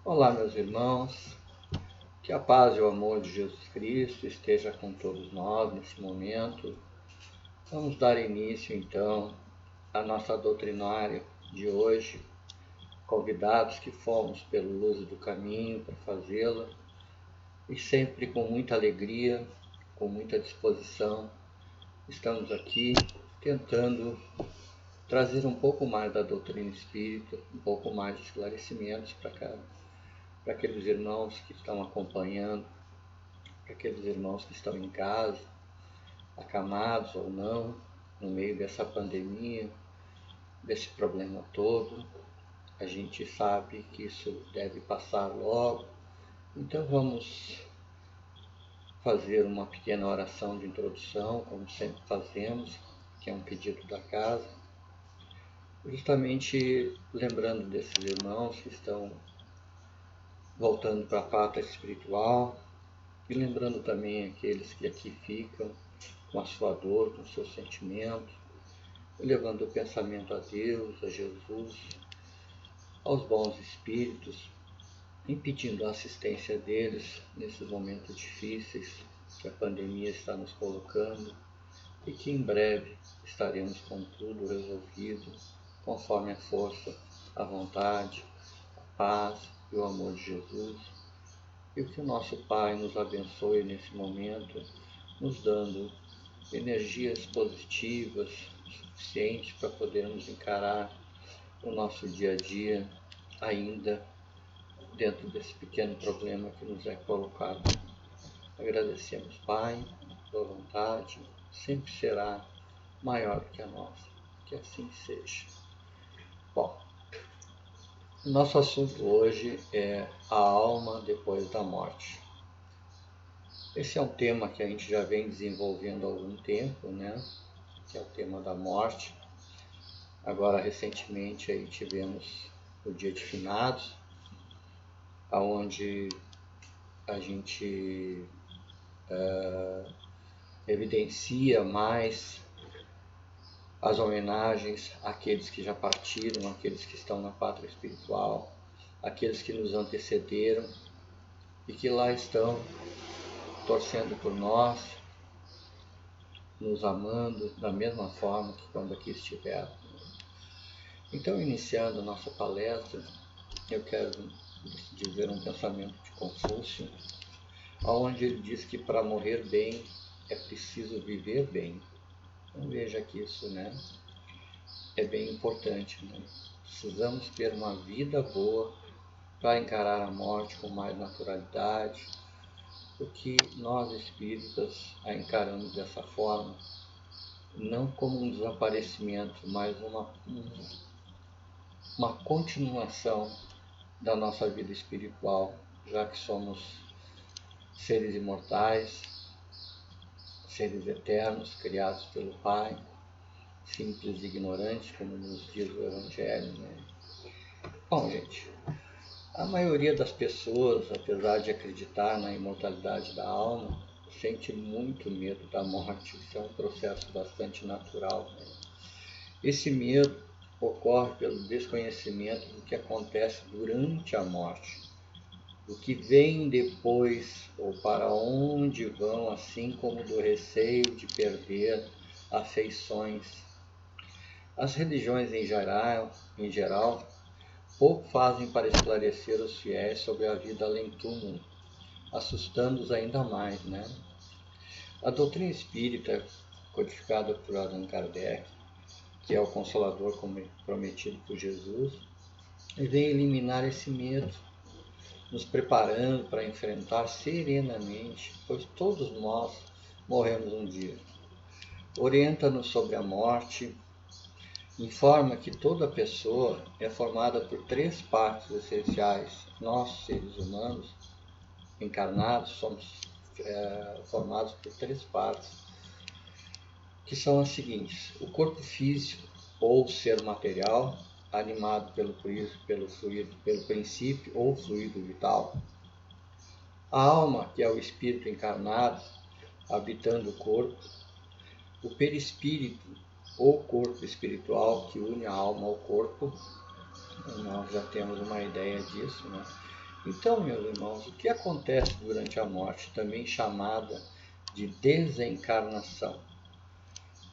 Olá, meus irmãos, que a paz e o amor de Jesus Cristo esteja com todos nós nesse momento. Vamos dar início, então, à nossa doutrinária de hoje, convidados que fomos pelo Luz do Caminho para fazê-la, e sempre com muita alegria, com muita disposição, estamos aqui tentando trazer um pouco mais da doutrina espírita, um pouco mais de esclarecimentos para aqueles irmãos que estão acompanhando, para aqueles irmãos que estão em casa, acamados ou não, no meio dessa pandemia, desse problema todo. A gente sabe que isso deve passar logo, então vamos fazer uma pequena oração de introdução, como sempre fazemos, que é um pedido da casa, justamente lembrando desses irmãos que estão voltando para a pátria espiritual, e lembrando também aqueles que aqui ficam com a sua dor, com o seu sentimento, levando o pensamento a Deus, a Jesus, aos bons espíritos, e pedindo a assistência deles nesses momentos difíceis que a pandemia está nos colocando, e que em breve estaremos com tudo resolvido, conforme a força, a vontade, a paz e o amor de Jesus. E que o nosso Pai nos abençoe nesse momento, nos dando energias positivas suficientes para podermos encarar o nosso dia a dia ainda dentro desse pequeno problema que nos é colocado. Agradecemos, Pai, a tua vontade sempre será maior que a nossa, que assim seja. Bom, nosso assunto hoje é a alma depois da morte. Esse é um tema que a gente já vem desenvolvendo há algum tempo, né? Que é o tema da morte. Agora, recentemente, aí tivemos o Dia de Finados, onde a gente evidencia mais as homenagens àqueles que já partiram, àqueles que estão na pátria espiritual, àqueles que nos antecederam e que lá estão torcendo por nós, nos amando da mesma forma que quando aqui estiveram. Então, iniciando a nossa palestra, eu quero dizer um pensamento de Confúcio, onde ele diz que para morrer bem é preciso viver bem. Então veja que isso, né, é bem importante, né? Precisamos ter uma vida boa para encarar a morte com mais naturalidade, porque nós espíritas a encaramos dessa forma, não como um desaparecimento, mas uma continuação da nossa vida espiritual, já que somos seres imortais, seres eternos, criados pelo Pai, simples e ignorantes, como nos diz o Evangelho, né? Bom, gente, a maioria das pessoas, apesar de acreditar na imortalidade da alma, sente muito medo da morte. Isso é um processo bastante natural, né? Esse medo ocorre pelo desconhecimento do que acontece durante a morte, do que vem depois ou para onde vão, assim como do receio de perder afeições. As religiões em geral, pouco fazem para esclarecer os fiéis sobre a vida além-túmulo, assustando-os ainda mais, né? A doutrina espírita, codificada por Allan Kardec, que é o Consolador prometido por Jesus, vem eliminar esse medo, nos preparando para enfrentar serenamente, pois todos nós morremos um dia. Orienta-nos sobre a morte, informa que toda pessoa é formada por 3 partes essenciais. Nós, seres humanos, encarnados, somos formados por 3 partes, que são as seguintes: o corpo físico, ou ser material, animado pelo princípio ou fluido vital. A alma, que é o espírito encarnado, habitando o corpo. O perispírito, ou corpo espiritual, que une a alma ao corpo. Nós já temos uma ideia disso, né? Então, meus irmãos, o que acontece durante a morte, também chamada de desencarnação?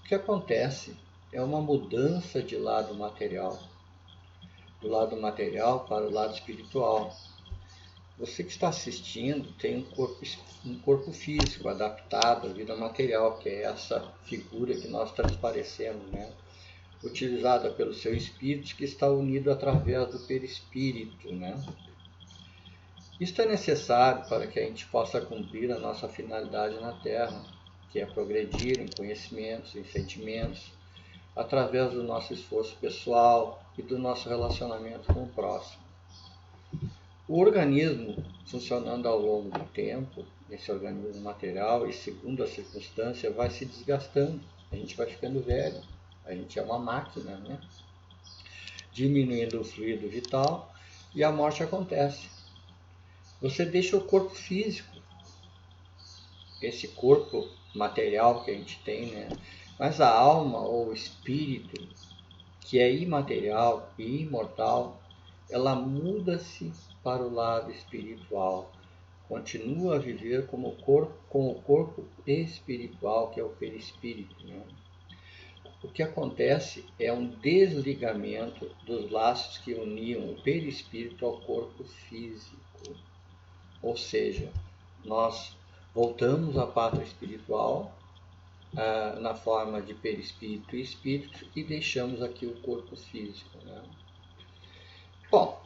O que acontece é uma mudança de lado material, do lado material para o lado espiritual. Você que está assistindo tem um corpo físico adaptado à vida material, que é essa figura que nós transparecemos, né? Utilizada pelo seu espírito, que está unido através do perispírito, né? Isto é necessário para que a gente possa cumprir a nossa finalidade na Terra, que é progredir em conhecimentos, em sentimentos, através do nosso esforço pessoal e do nosso relacionamento com o próximo. O organismo, funcionando ao longo do tempo, esse organismo material, e segundo a circunstância, vai se desgastando. A gente vai ficando velho. A gente é uma máquina, né? Diminuindo o fluido vital e a morte acontece. Você deixa o corpo físico, esse corpo material que a gente tem, né? Mas a alma ou o espírito, que é imaterial e imortal, ela muda-se para o lado espiritual, continua a viver com o corpo espiritual, que é o perispírito, né? O que acontece é um desligamento dos laços que uniam o perispírito ao corpo físico. Ou seja, nós voltamos à pátria espiritual na forma de perispírito e espírito e deixamos aqui o corpo físico, né? Bom,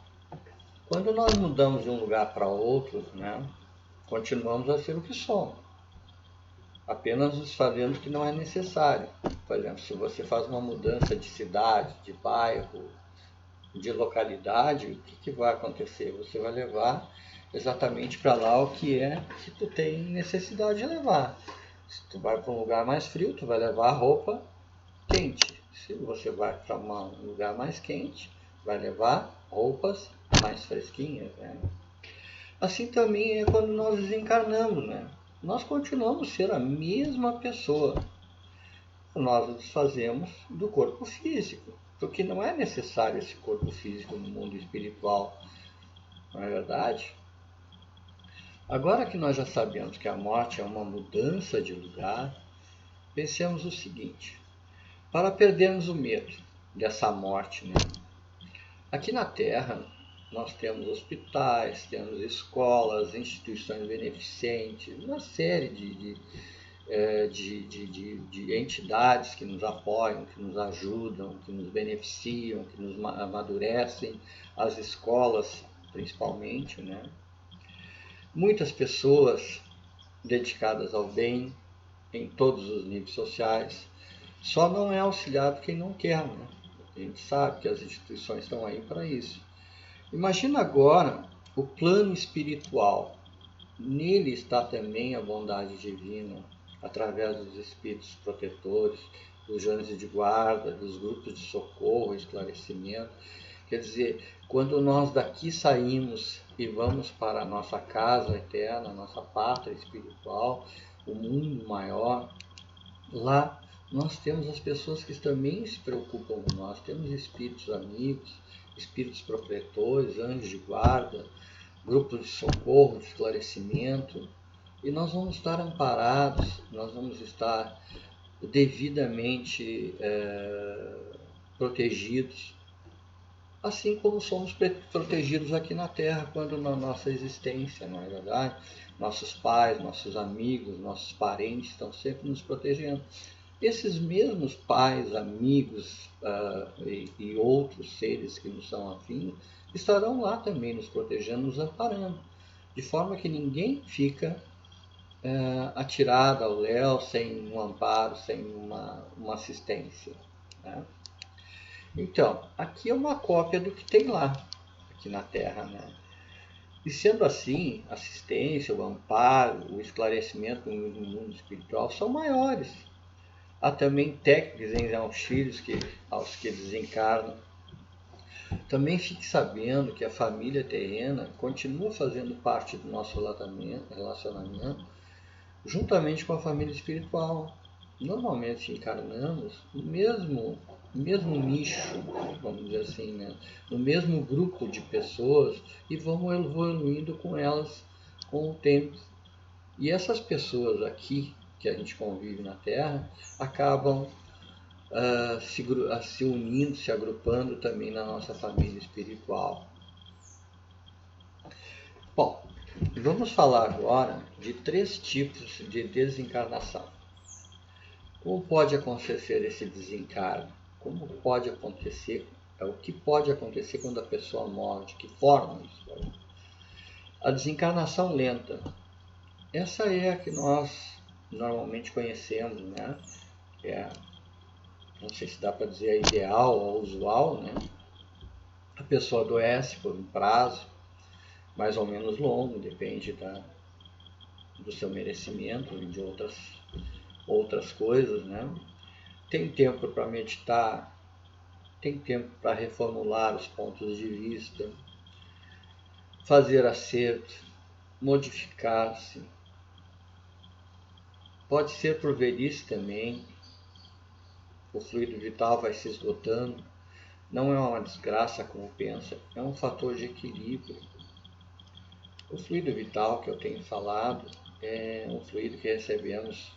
quando nós mudamos de um lugar para outro, né, continuamos a ser o que somos. Apenas nos fazemos que não é necessário. Por exemplo, se você faz uma mudança de cidade, de bairro, de localidade, o que vai acontecer? Você vai levar exatamente para lá o que é que tu tem necessidade de levar. Se tu vai para um lugar mais frio, tu vai levar roupa quente. Se você vai para um lugar mais quente, vai levar roupas mais fresquinhas, né? Assim também é quando nós desencarnamos, né? Nós continuamos a ser a mesma pessoa. Nós nos desfazemos do corpo físico, porque não é necessário esse corpo físico no mundo espiritual, não é verdade? Agora que nós já sabemos que a morte é uma mudança de lugar, pensemos o seguinte: para perdermos o medo dessa morte, né? Aqui na Terra, nós temos hospitais, temos escolas, instituições beneficentes, uma série de entidades que nos apoiam, que nos ajudam, que nos beneficiam, que nos amadurecem, as escolas principalmente, né? Muitas pessoas dedicadas ao bem em todos os níveis sociais, só não é auxiliado quem não quer, né? A gente sabe que as instituições estão aí para isso. Imagina agora o plano espiritual. Nele está também a bondade divina, através dos espíritos protetores, dos anjos de guarda, dos grupos de socorro, esclarecimento. Quer dizer, quando nós daqui saímos e vamos para a nossa casa eterna, a nossa pátria espiritual, o mundo maior, lá nós temos as pessoas que também se preocupam com nós, temos espíritos amigos, espíritos protetores, anjos de guarda, grupos de socorro, de esclarecimento, e nós vamos estar amparados, nós vamos estar devidamente protegidos, assim como somos protegidos aqui na Terra quando na nossa existência, não é verdade? Nossos pais, nossos amigos, nossos parentes estão sempre nos protegendo. Esses mesmos pais, amigos e outros seres que nos são afins estarão lá também nos protegendo, nos amparando, de forma que ninguém fica atirado ao léu, sem um amparo, sem uma assistência, né? Então, aqui é uma cópia do que tem lá, aqui na Terra, né? E sendo assim, a assistência, o amparo, o esclarecimento no mundo espiritual são maiores. Há também técnicas em auxílios aos que desencarnam. Também fique sabendo que a família terrena continua fazendo parte do nosso relacionamento juntamente com a família espiritual. Normalmente encarnamos, mesmo mesmo nicho, vamos dizer assim, né? No mesmo grupo de pessoas e vamos evoluindo com elas com o tempo. E essas pessoas aqui que a gente convive na Terra acabam se unindo, se agrupando também na nossa família espiritual. Bom, vamos falar agora de 3 tipos de desencarnação. Como pode acontecer esse desencarne? Como pode acontecer? O que pode acontecer quando a pessoa morre? De que forma isso? A desencarnação lenta. Essa é a que nós normalmente conhecemos, né? Não sei se dá para dizer a ideal ou usual, né? A pessoa adoece por um prazo mais ou menos longo, depende do seu merecimento e de outras coisas, né? Tem tempo para meditar, tem tempo para reformular os pontos de vista, fazer acertos, modificar-se. Pode ser por velhice também, o fluido vital vai se esgotando. Não é uma desgraça como pensa, é um fator de equilíbrio. O fluido vital que eu tenho falado é um fluido que recebemos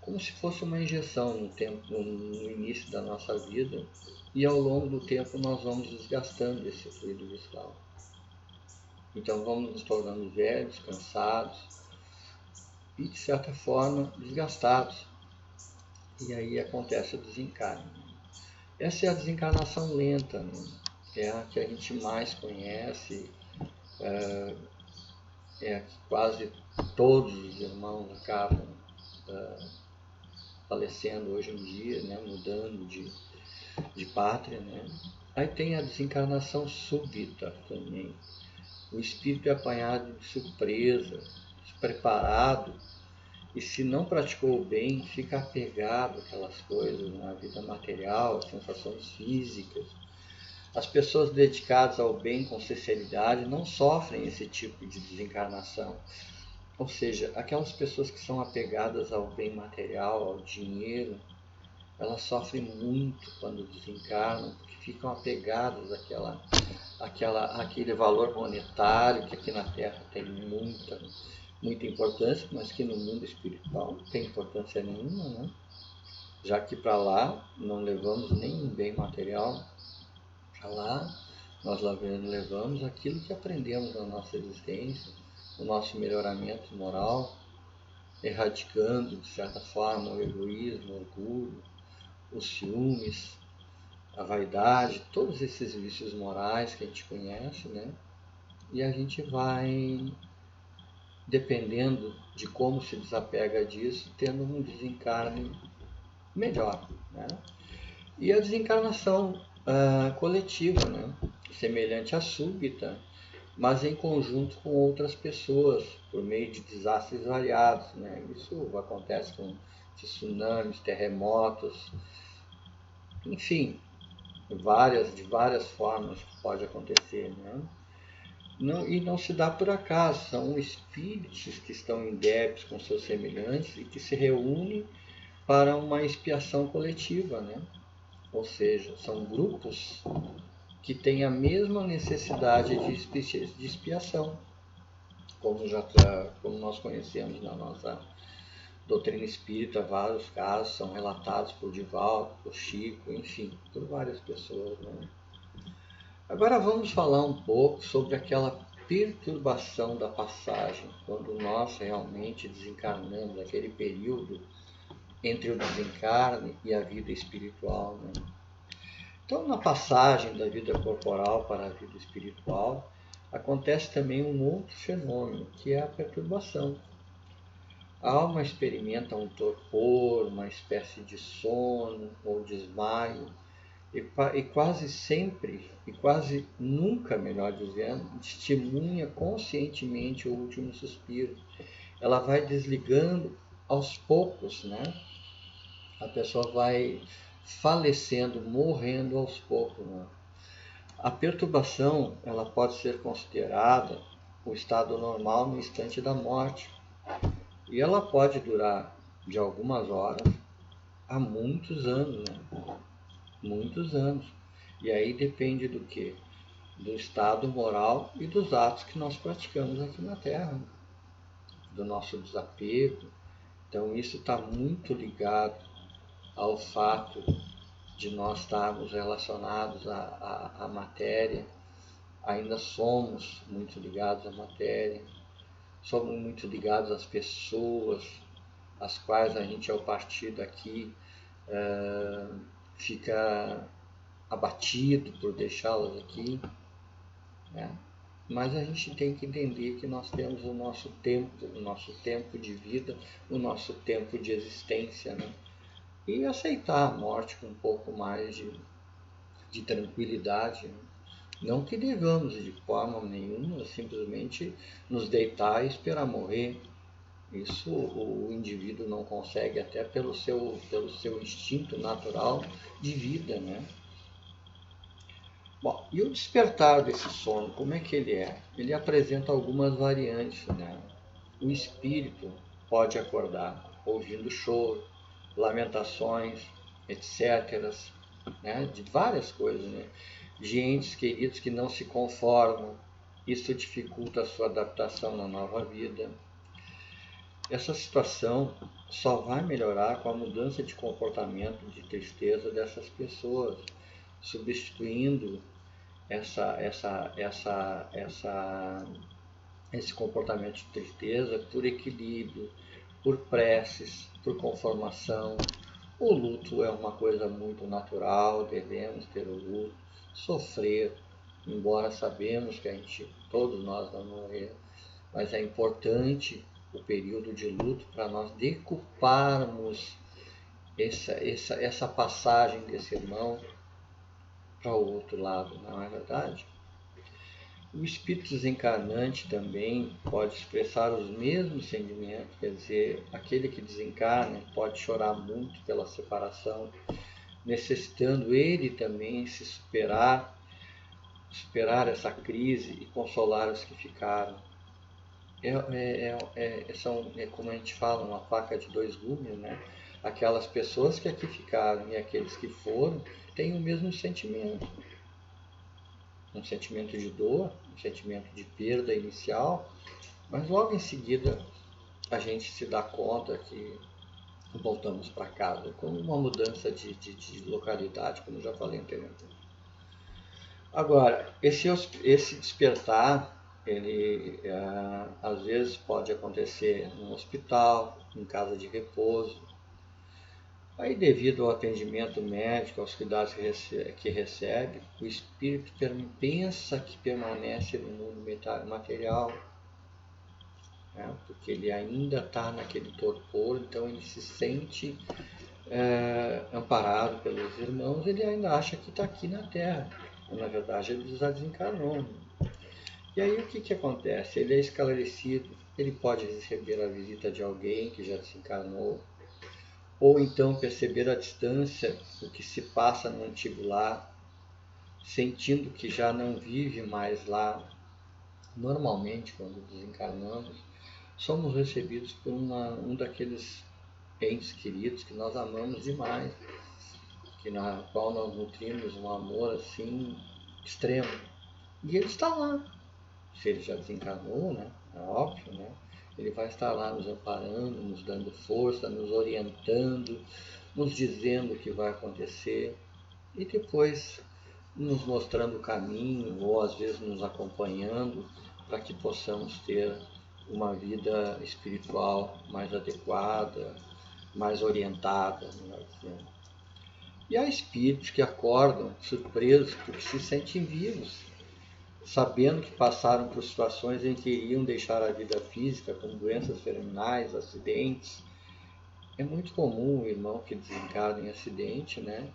como se fosse uma injeção no início da nossa vida, e ao longo do tempo nós vamos desgastando esse fluido vital. Então vamos nos tornando velhos, cansados e, de certa forma, desgastados. E aí acontece o desencarne. Essa é a desencarnação lenta, né? É a que a gente mais conhece, é a que quase todos os irmãos acabam falecendo hoje em dia, né? Mudando de pátria, né? Aí tem a desencarnação súbita também. O espírito é apanhado de surpresa, despreparado, e se não praticou o bem, fica apegado àquelas coisas, na vida material, às sensações físicas. As pessoas dedicadas ao bem com sinceridade não sofrem esse tipo de desencarnação. Ou seja, aquelas pessoas que são apegadas ao bem material, ao dinheiro, elas sofrem muito quando desencarnam, porque ficam apegadas àquele valor monetário que aqui na Terra tem muita importância, mas que no mundo espiritual não tem importância nenhuma, né? Já que para lá não levamos nenhum bem material, para lá nós levamos aquilo que aprendemos na nossa existência, o nosso melhoramento moral, erradicando de certa forma o egoísmo, o orgulho, os ciúmes, a vaidade, todos esses vícios morais que a gente conhece, né? E a gente vai, dependendo de como se desapega disso, tendo um desencarne melhor, né? E a desencarnação coletiva, né? Semelhante à súbita, mas em conjunto com outras pessoas, por meio de desastres variados, né? Isso acontece com tsunamis, terremotos, enfim, de várias formas que pode acontecer, né? E não se dá por acaso, são espíritos que estão em débitos com seus semelhantes e que se reúnem para uma expiação coletiva, né? Ou seja, são grupos que têm a mesma necessidade de expiação, como nós conhecemos na nossa doutrina espírita. Vários casos são relatados por Divaldo, por Chico, enfim, por várias pessoas, né? Agora vamos falar um pouco sobre aquela perturbação da passagem, quando nós realmente desencarnamos, aquele período entre o desencarne e a vida espiritual, né? Então, na passagem da vida corporal para a vida espiritual, acontece também um outro fenômeno, que é a perturbação. A alma experimenta um torpor, uma espécie de sono ou desmaio, e quase sempre, e quase nunca, melhor dizendo, testemunha conscientemente o último suspiro. Ela vai desligando aos poucos, né? A pessoa vai falecendo, morrendo aos poucos, né? A perturbação, ela pode ser considerada o estado normal no instante da morte, e ela pode durar de algumas horas a muitos anos, né? muitos anos. E aí depende do quê? Do estado moral e dos atos que nós praticamos aqui na Terra, do nosso desapego. Então isso está muito ligado ao fato de nós estarmos relacionados à matéria, ainda somos muito ligados à matéria, somos muito ligados às pessoas, as quais a gente, ao partir daqui, fica abatido por deixá-las aqui, né? Mas a gente tem que entender que nós temos o nosso tempo de vida, o nosso tempo de existência, né? E aceitar a morte com um pouco mais de tranquilidade, né? Não que devamos de forma nenhuma simplesmente nos deitar e esperar morrer. Isso o indivíduo não consegue, até pelo seu instinto natural de vida, né? Bom, e o despertar desse sono, como é que ele é? Ele apresenta algumas variantes, né? O espírito pode acordar ouvindo choro, lamentações, etc., né? De várias coisas, né? De entes queridos que não se conformam, isso dificulta a sua adaptação na nova vida. Essa situação só vai melhorar com a mudança de comportamento, de tristeza dessas pessoas, substituindo esse comportamento de tristeza por equilíbrio, por preces, por conformação. O luto é uma coisa muito natural, devemos ter o luto, sofrer, embora sabemos que todos nós vamos morrer, mas é importante o período de luto para nós decuparmos essa passagem desse irmão para o outro lado, não é verdade? O espírito desencarnante também pode expressar os mesmos sentimentos, quer dizer, aquele que desencarna pode chorar muito pela separação, necessitando ele também se superar essa crise e consolar os que ficaram. É como a gente fala, uma faca de dois gumes, né? Aquelas pessoas que aqui ficaram e aqueles que foram têm o mesmo sentimento. Um sentimento de dor, um sentimento de perda inicial, mas logo em seguida a gente se dá conta que voltamos para casa, como uma mudança de localidade, como já falei anteriormente. Agora, esse despertar, ele às vezes pode acontecer no hospital, em casa de repouso. Aí, devido ao atendimento médico, aos cuidados que recebe, o espírito pensa que permanece no mundo material, né? Porque ele ainda está naquele torpor, então ele se sente amparado pelos irmãos, ele ainda acha que está aqui na Terra. Na verdade, ele já desencarnou. E aí o que acontece? Ele é esclarecido, ele pode receber a visita de alguém que já desencarnou, ou então perceber à distância o que se passa no antigo lar, sentindo que já não vive mais lá. Normalmente, quando desencarnamos, somos recebidos por um daqueles entes queridos que nós amamos demais, na qual nós nutrimos um amor assim extremo. E ele está lá. Se ele já desencarnou, né? É óbvio, né? Ele vai estar lá nos amparando, nos dando força, nos orientando, nos dizendo o que vai acontecer e depois nos mostrando o caminho ou às vezes nos acompanhando para que possamos ter uma vida espiritual mais adequada, mais orientada, melhor dizendo. E há espíritos que acordam surpresos porque se sentem vivos, sabendo que passaram por situações em que iriam deixar a vida física, como doenças terminais, acidentes. É muito comum o irmão que desencarna em acidente, né,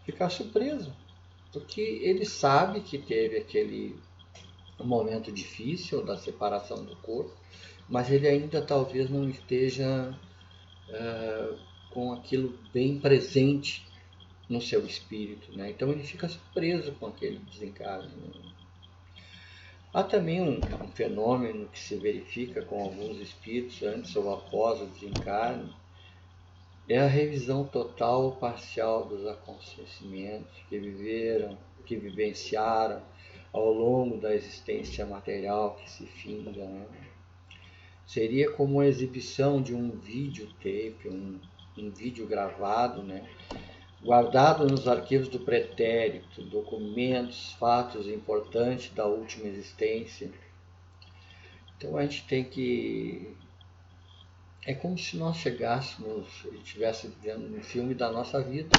ficar surpreso, porque ele sabe que teve aquele momento difícil da separação do corpo, mas ele ainda talvez não esteja com aquilo bem presente no seu espírito, né? Então ele fica surpreso com aquele desencarne, né? Há também um fenômeno que se verifica com alguns espíritos antes ou após o desencarne, é a revisão total ou parcial dos acontecimentos que vivenciaram ao longo da existência material que se finda, né? Seria como a exibição de um videotape, um vídeo gravado, né? Guardado nos arquivos do pretérito, documentos, fatos importantes da última existência. Então a gente tem que... É como se nós chegássemos e estivéssemos vendo um filme da nossa vida,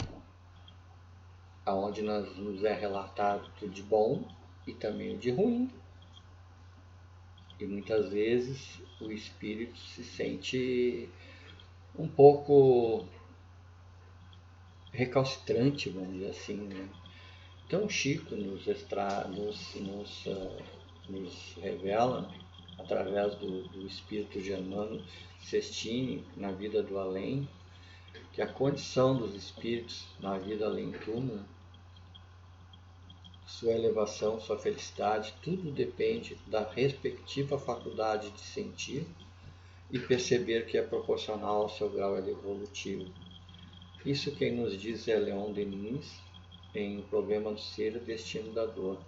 onde nos é relatado tudo de bom e também o de ruim. E muitas vezes o espírito se sente um pouco recalcitrante, vamos dizer assim, né? Então Chico nos revela, através do espírito Germano Sestini, na vida do além, que a condição dos espíritos na vida além túmulo, sua elevação, sua felicidade, tudo depende da respectiva faculdade de sentir e perceber que é proporcional ao seu grau evolutivo. Isso quem nos diz é Leon Denis, em O Problema do Ser e o Destino da Dor.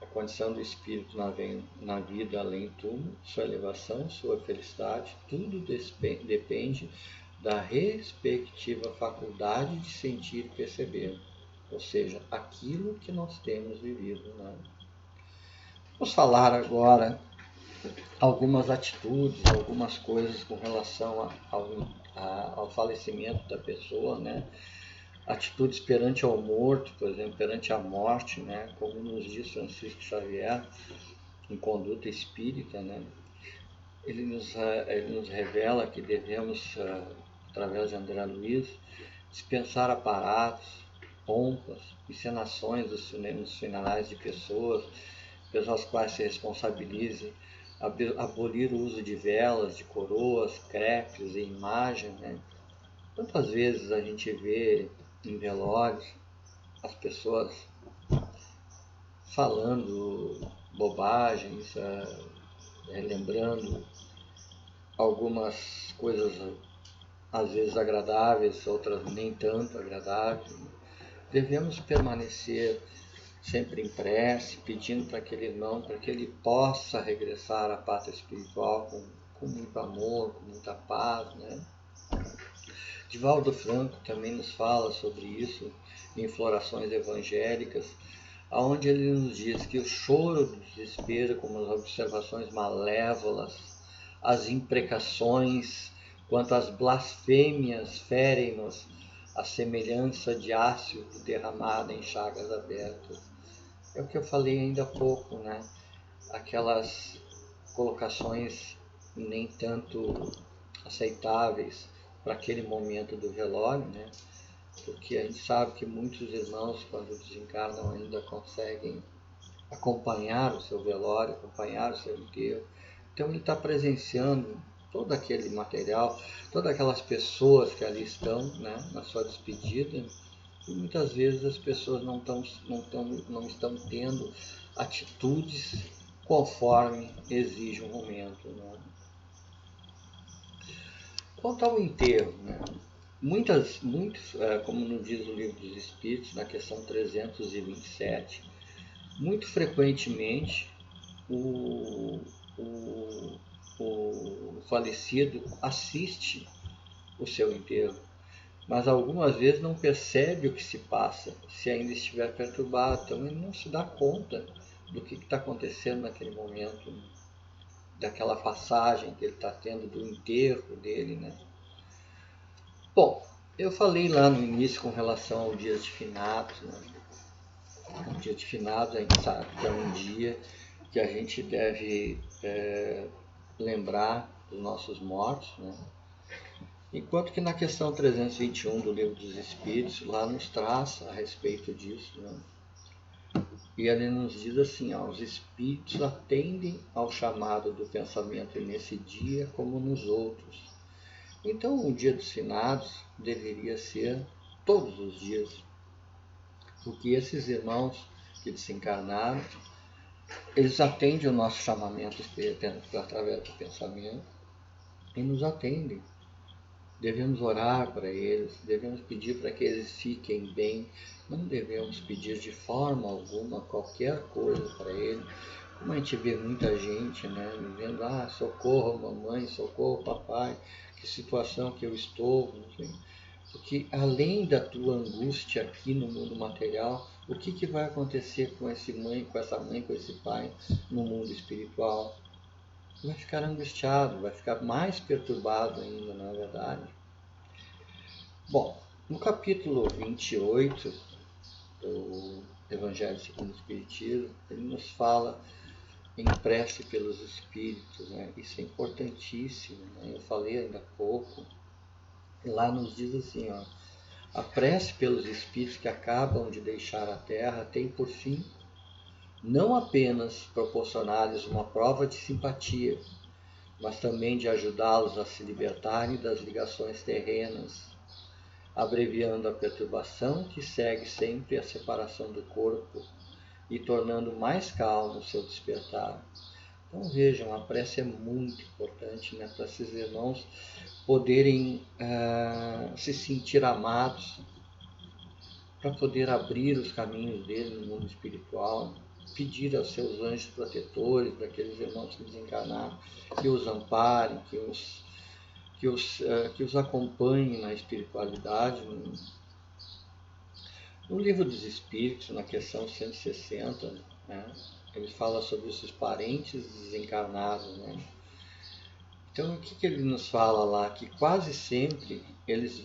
A condição do espírito na vida além túmulo, sua elevação, sua felicidade, tudo depende da respectiva faculdade de sentir e perceber, ou seja, aquilo que nós temos vivido, né? Vamos falar agora algumas atitudes, algumas coisas com relação ao falecimento da pessoa, né? Atitudes perante ao morto, por exemplo, perante a morte, né? Como nos diz Francisco Xavier, em Conduta Espírita, né? Ele nos revela que devemos, através de André Luiz, dispensar aparatos, pompas, encenações nos funerais de pessoas, pelas quais se responsabilize, abolir o uso de velas, de coroas, crepes e imagem, né? Quantas vezes a gente vê em velórios as pessoas falando bobagens, lembrando algumas coisas às vezes agradáveis, outras nem tanto agradáveis. Devemos permanecer sempre em prece, pedindo para aquele irmão, para que ele possa regressar à pátria espiritual com muito amor, com muita paz, né? Divaldo Franco também nos fala sobre isso em Florações Evangélicas, onde ele nos diz que o choro do desespero, como as observações malévolas, as imprecações, quanto às blasfêmias, ferem-nos a semelhança de ácido derramado em chagas abertas. É o que eu falei ainda há pouco, né? Aquelas colocações nem tanto aceitáveis para aquele momento do velório, né? Porque a gente sabe que muitos irmãos, quando desencarnam, ainda conseguem acompanhar o seu velório, acompanhar o seu enterro. Então ele está presenciando todo aquele material, todas aquelas pessoas que ali estão, né, na sua despedida, e muitas vezes as pessoas não estão tendo atitudes conforme exige o momento, né? Quanto ao enterro, né? Muitos, como nos diz o Livro dos Espíritos, na questão 327, muito frequentemente o falecido assiste o seu enterro, mas algumas vezes não percebe o que se passa, se ainda estiver perturbado, então ele não se dá conta do que está acontecendo naquele momento, daquela passagem que ele está tendo, do enterro dele, né? Bom, eu falei lá no início com relação ao dia de finados, né? O dia de finados a gente sabe que é um dia que a gente deve lembrar dos nossos mortos, né? Enquanto que na questão 321 do Livro dos Espíritos, lá nos traz a respeito disso, né? E ele nos diz assim, os espíritos atendem ao chamado do pensamento nesse dia como nos outros. Então o dia dos finados deveria ser todos os dias, porque esses irmãos que desencarnaram, eles atendem o nosso chamamento através do pensamento e nos atendem, devemos orar para eles, devemos pedir para que eles fiquem bem, não devemos pedir de forma alguma qualquer coisa para eles. Como a gente vê muita gente, né, dizendo, socorro mamãe, socorro papai, que situação que eu estou, enfim. Porque além da tua angústia aqui no mundo material, o que vai acontecer com essa mãe, com esse pai no mundo espiritual? Vai ficar angustiado, vai ficar mais perturbado ainda, na verdade. Bom, no capítulo 28 do Evangelho segundo o Espiritismo, ele nos fala em prece pelos espíritos, né? Isso é importantíssimo, né? Eu falei ainda há pouco, lá nos diz assim, a prece pelos espíritos que acabam de deixar a Terra tem por fim não apenas proporcionar-lhes uma prova de simpatia, mas também de ajudá-los a se libertarem das ligações terrenas, abreviando a perturbação que segue sempre a separação do corpo e tornando mais calmo o seu despertar. Então vejam, a prece é muito importante, né, para esses irmãos poderem se sentir amados, para poder abrir os caminhos deles no mundo espiritual, pedir aos seus anjos protetores, daqueles irmãos que desencarnaram, que os amparem, que os acompanhem na espiritualidade. No Livro dos Espíritos, na questão 160, né, ele fala sobre esses parentes desencarnados, né? Então, o que ele nos fala lá? Que quase sempre eles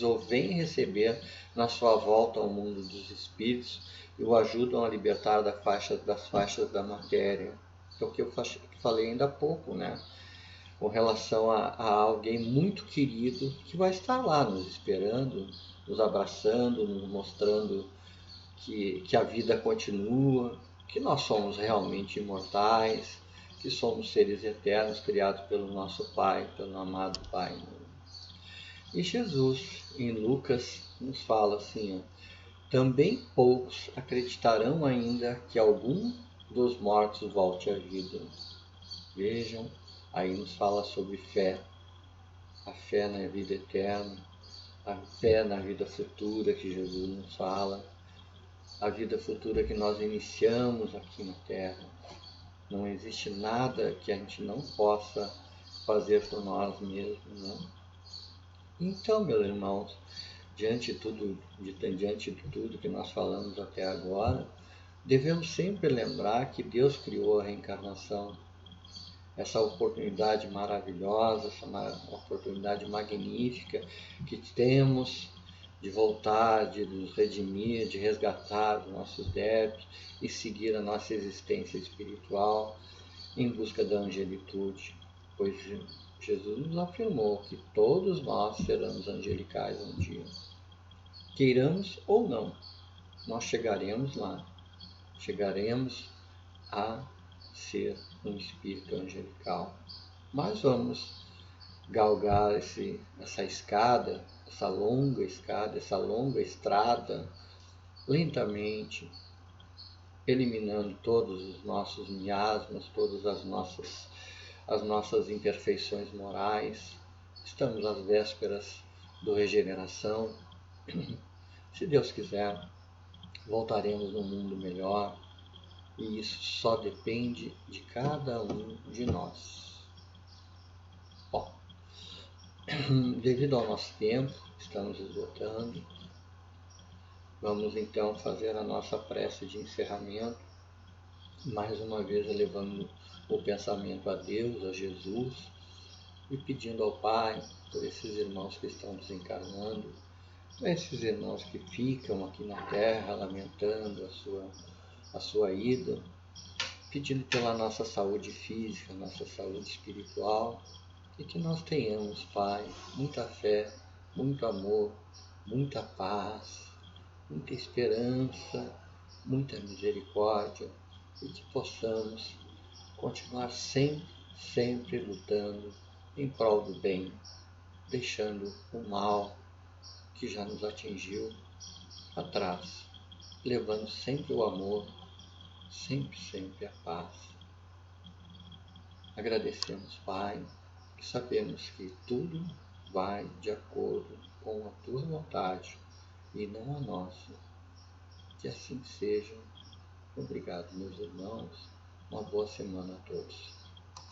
o vêm receber na sua volta ao mundo dos espíritos e o ajudam a libertar das faixas da matéria. É o que eu falei ainda há pouco, né? Com relação a alguém muito querido que vai estar lá nos esperando, nos abraçando, nos mostrando que a vida continua, que nós somos realmente imortais, que somos seres eternos criados pelo nosso Pai, pelo amado Pai. E Jesus, em Lucas, nos fala assim, também poucos acreditarão ainda que algum dos mortos volte à vida. Vejam, aí nos fala sobre fé, a fé na vida eterna, a fé na vida futura que Jesus nos fala, a vida futura que nós iniciamos aqui na Terra. Não existe nada que a gente não possa fazer por nós mesmos, né? Então, meus irmãos, diante de tudo que nós falamos até agora, devemos sempre lembrar que Deus criou a reencarnação, essa oportunidade maravilhosa, essa oportunidade magnífica que temos de voltar, de nos redimir, de resgatar os nossos débitos e seguir a nossa existência espiritual em busca da angelitude, pois Jesus nos afirmou que todos nós seremos angelicais um dia. Queiramos ou não, nós chegaremos lá, chegaremos a ser um espírito angelical. Mas vamos galgar essa escada, essa longa estrada, lentamente, eliminando todos os nossos miasmas, todas as nossas imperfeições morais. Estamos às vésperas do regeneração. Se Deus quiser, voltaremos num mundo melhor, e isso só depende de cada um de nós. Bom, devido ao nosso tempo, estamos esgotando. Vamos então fazer a nossa prece de encerramento, mais uma vez elevando o pensamento a Deus, a Jesus, e pedindo ao Pai por esses irmãos que estão desencarnando, por esses irmãos que ficam aqui na Terra lamentando a sua ida, pedindo pela nossa saúde física, nossa saúde espiritual, e que nós tenhamos, Pai, muita fé, muito amor, muita paz, muita esperança, muita misericórdia, e que possamos continuar sempre lutando em prol do bem, deixando o mal que já nos atingiu atrás, levando sempre o amor, sempre a paz. Agradecemos, Pai, sabemos que tudo vai de acordo com a tua vontade e não a nossa. Que assim seja. Obrigado, meus irmãos. Uma boa semana a todos.